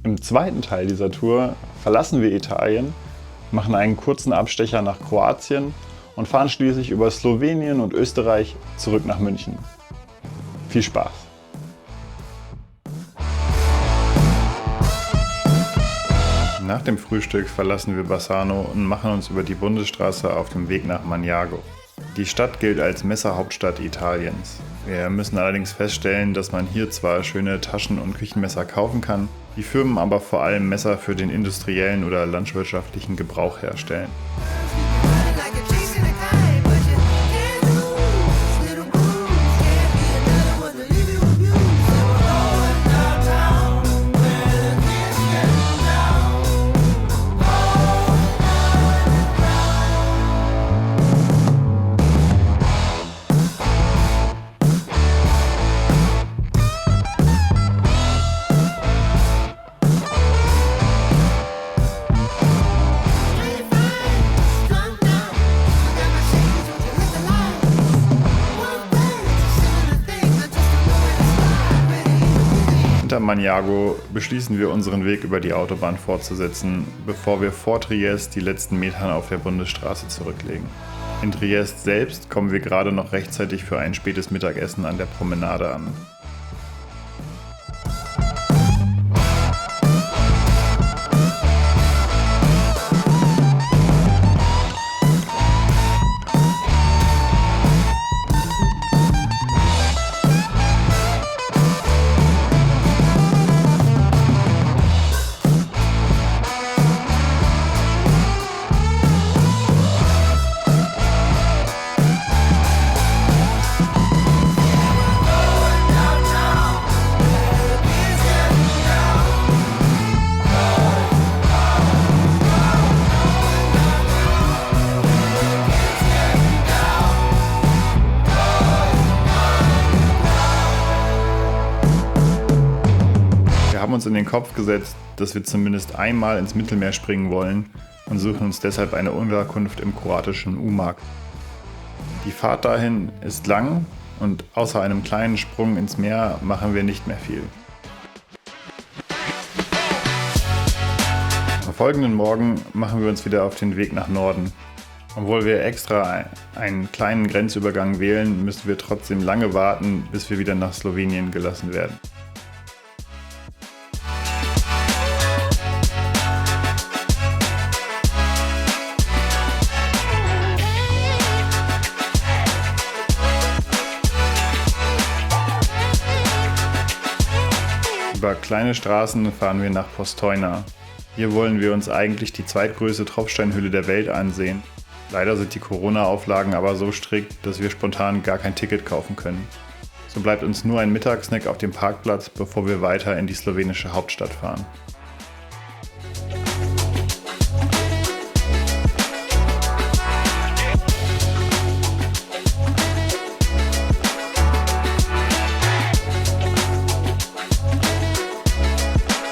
Im zweiten Teil dieser Tour verlassen wir Italien, machen einen kurzen Abstecher nach Kroatien und fahren schließlich über Slowenien und Österreich zurück nach München. Viel Spaß! Nach dem Frühstück verlassen wir Bassano und machen uns über die Bundesstraße auf dem Weg nach Magnago. Die Stadt gilt als Messerhauptstadt Italiens. Wir müssen allerdings feststellen, dass man hier zwar schöne Taschen- und Küchenmesser kaufen kann, die Firmen aber vor allem Messer für den industriellen oder landwirtschaftlichen Gebrauch herstellen. Hinter Magnago beschließen wir, unseren Weg über die Autobahn fortzusetzen, bevor wir vor Triest die letzten Meter auf der Bundesstraße zurücklegen. In Triest selbst kommen wir gerade noch rechtzeitig für ein spätes Mittagessen an der Promenade an. Wir haben uns in den Kopf gesetzt, dass wir zumindest einmal ins Mittelmeer springen wollen und suchen uns deshalb eine Unterkunft im kroatischen Umag. Die Fahrt dahin ist lang und außer einem kleinen Sprung ins Meer machen wir nicht mehr viel. Am folgenden Morgen machen wir uns wieder auf den Weg nach Norden. Obwohl wir extra einen kleinen Grenzübergang wählen, müssen wir trotzdem lange warten, bis wir wieder nach Slowenien gelassen werden. Über kleine Straßen fahren wir nach Postojna. Hier wollen wir uns eigentlich die zweitgrößte Tropfsteinhöhle der Welt ansehen. Leider sind die Corona-Auflagen aber so strikt, dass wir spontan gar kein Ticket kaufen können. So bleibt uns nur ein Mittagssnack auf dem Parkplatz, bevor wir weiter in die slowenische Hauptstadt fahren.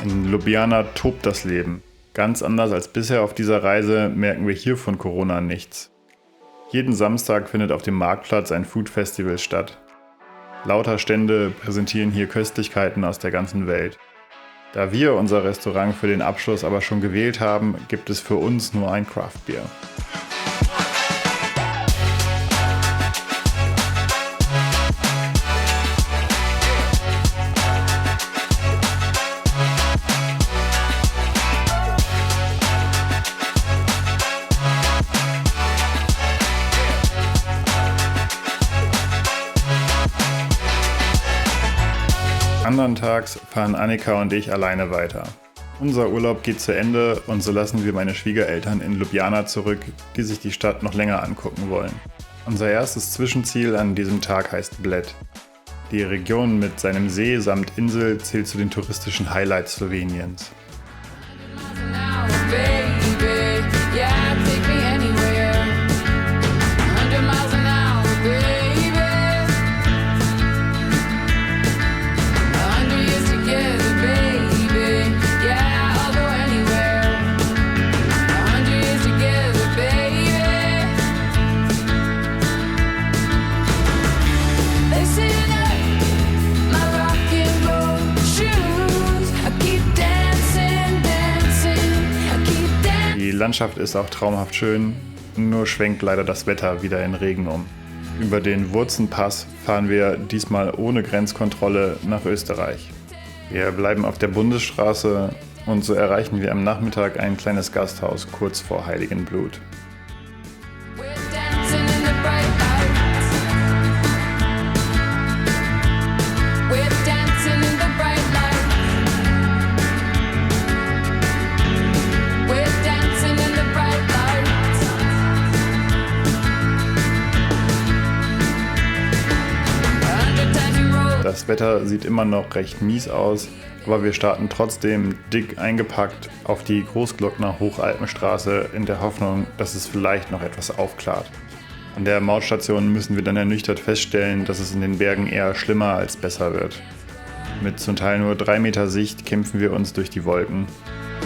In Ljubljana tobt das Leben. Ganz anders als bisher auf dieser Reise merken wir hier von Corona nichts. Jeden Samstag findet auf dem Marktplatz ein Food Festival statt. Lauter Stände präsentieren hier Köstlichkeiten aus der ganzen Welt. Da wir unser Restaurant für den Abschluss aber schon gewählt haben, gibt es für uns nur ein Craft Beer. Andern Tags fahren Annika und ich alleine weiter. Unser Urlaub geht zu Ende und so lassen wir meine Schwiegereltern in Ljubljana zurück, die sich die Stadt noch länger angucken wollen. Unser erstes Zwischenziel an diesem Tag heißt Bled. Die Region mit seinem See samt Insel zählt zu den touristischen Highlights Sloweniens. My rock and roll shoes, I keep dancing. Landschaft ist auch traumhaft schön, nur schwenkt leider das Wetter wieder in Regen um. Über den Wurzenpass fahren wir diesmal ohne Grenzkontrolle nach Österreich. Wir bleiben auf der Bundesstraße und so erreichen wir am Nachmittag ein kleines Gasthaus kurz vor Heiligenblut. Das Wetter sieht immer noch recht mies aus, aber wir starten trotzdem dick eingepackt auf die Großglockner Hochalpenstraße in der Hoffnung, dass es vielleicht noch etwas aufklart. An der Mautstation müssen wir dann ernüchtert feststellen, dass es in den Bergen eher schlimmer als besser wird. Mit zum Teil nur 3 Meter Sicht kämpfen wir uns durch die Wolken.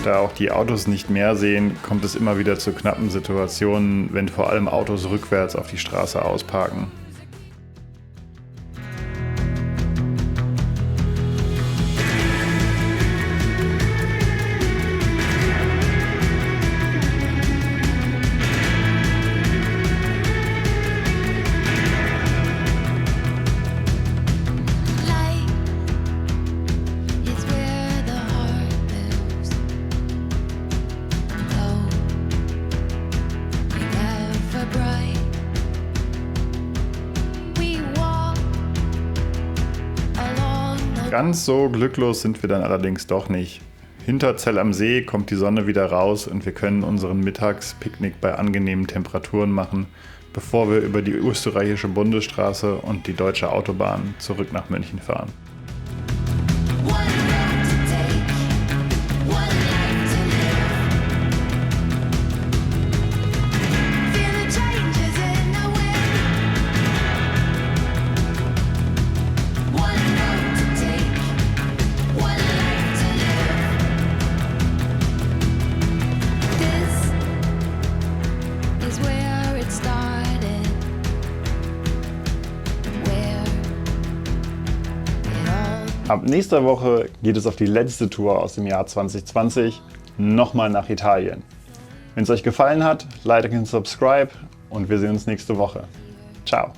Da auch die Autos nicht mehr sehen, kommt es immer wieder zu knappen Situationen, wenn vor allem Autos rückwärts auf die Straße ausparken. Ganz so glücklos sind wir dann allerdings doch nicht. Hinter Zell am See kommt die Sonne wieder raus und wir können unseren Mittagspicknick bei angenehmen Temperaturen machen, bevor wir über die österreichische Bundesstraße und die deutsche Autobahn zurück nach München fahren. Ab nächster Woche geht es auf die letzte Tour aus dem Jahr 2020, nochmal nach Italien. Wenn es euch gefallen hat, like und subscribe und wir sehen uns nächste Woche. Ciao!